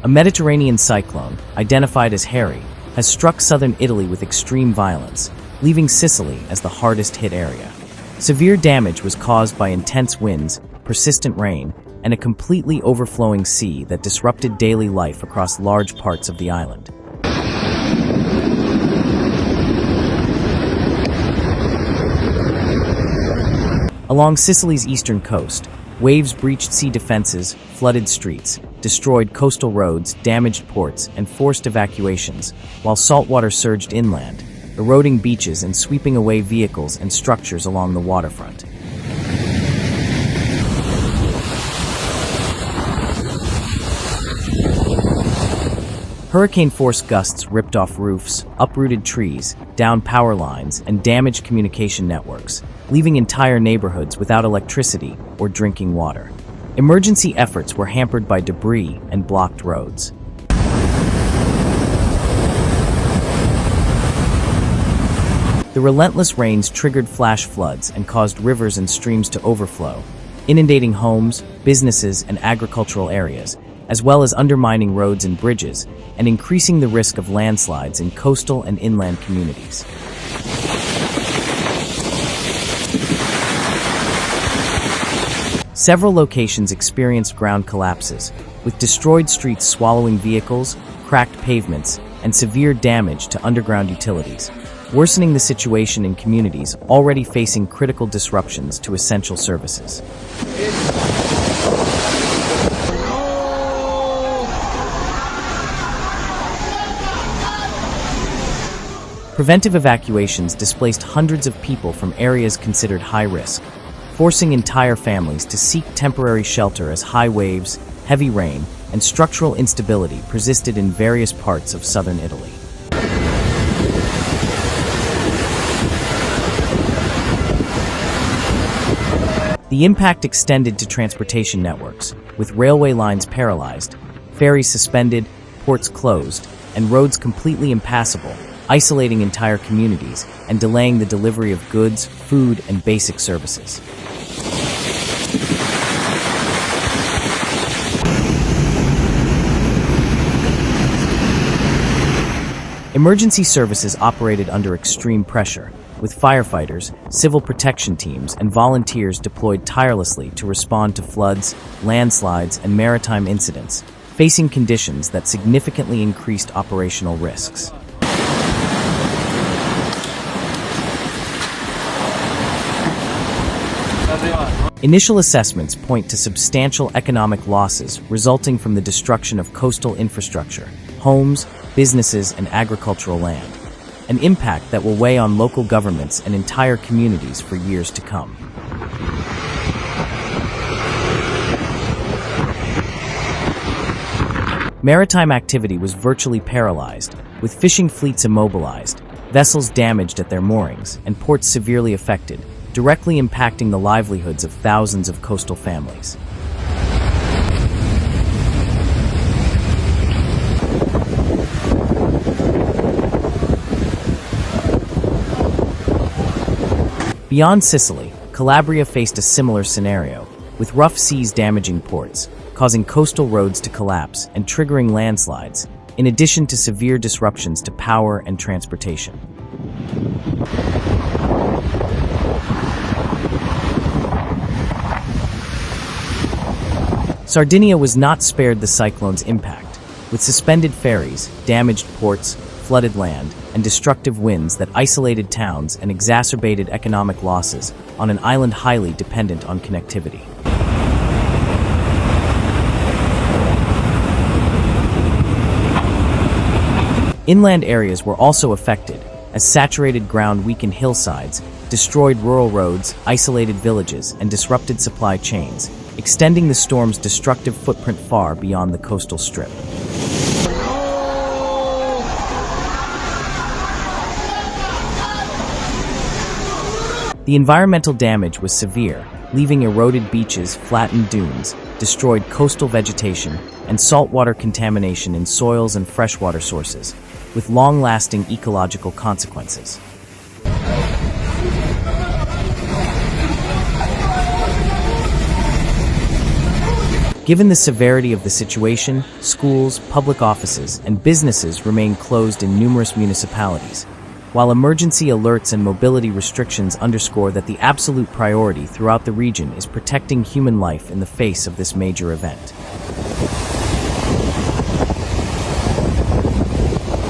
A Mediterranean cyclone, identified as Harry, has struck southern Italy with extreme violence, leaving Sicily as the hardest-hit area. Severe damage was caused by intense winds, persistent rain, and a completely overflowing sea that disrupted daily life across large parts of the island. Along Sicily's eastern coast, waves breached sea defenses, flooded streets, destroyed coastal roads, damaged ports, and forced evacuations, while saltwater surged inland, eroding beaches and sweeping away vehicles and structures along the waterfront. Hurricane-force gusts ripped off roofs, uprooted trees, downed power lines, and damaged communication networks, leaving entire neighborhoods without electricity or drinking water. Emergency efforts were hampered by debris and blocked roads. The relentless rains triggered flash floods and caused rivers and streams to overflow, inundating homes, businesses, and agricultural areas, as well as undermining roads and bridges, and increasing the risk of landslides in coastal and inland communities. Several locations experienced ground collapses, with destroyed streets swallowing vehicles, cracked pavements, and severe damage to underground utilities, worsening the situation in communities already facing critical disruptions to essential services. Preventive evacuations displaced hundreds of people from areas considered high risk, forcing entire families to seek temporary shelter as high waves, heavy rain, and structural instability persisted in various parts of southern Italy. The impact extended to transportation networks, with railway lines paralyzed, ferries suspended, ports closed, and roads completely impassable, isolating entire communities and delaying the delivery of goods, food, and basic services. Emergency services operated under extreme pressure, with firefighters, civil protection teams, and volunteers deployed tirelessly to respond to floods, landslides, and maritime incidents, facing conditions that significantly increased operational risks. Initial assessments point to substantial economic losses resulting from the destruction of coastal infrastructure, homes, businesses, and agricultural land, an impact that will weigh on local governments and entire communities for years to come. Maritime activity was virtually paralyzed, with fishing fleets immobilized, vessels damaged at their moorings, and ports severely affected, directly impacting the livelihoods of thousands of coastal families. Beyond Sicily, Calabria faced a similar scenario, with rough seas damaging ports, causing coastal roads to collapse and triggering landslides, in addition to severe disruptions to power and transportation. Sardinia was not spared the cyclone's impact, with suspended ferries, damaged ports, flooded land, and destructive winds that isolated towns and exacerbated economic losses on an island highly dependent on connectivity. Inland areas were also affected, as saturated ground weakened hillsides, destroyed rural roads, isolated villages, and disrupted supply chains, extending the storm's destructive footprint far beyond the coastal strip. The environmental damage was severe, leaving eroded beaches, flattened dunes, destroyed coastal vegetation, and saltwater contamination in soils and freshwater sources, with long-lasting ecological consequences. Given the severity of the situation, schools, public offices, and businesses remain closed in numerous municipalities, while emergency alerts and mobility restrictions underscore that the absolute priority throughout the region is protecting human life in the face of this major event.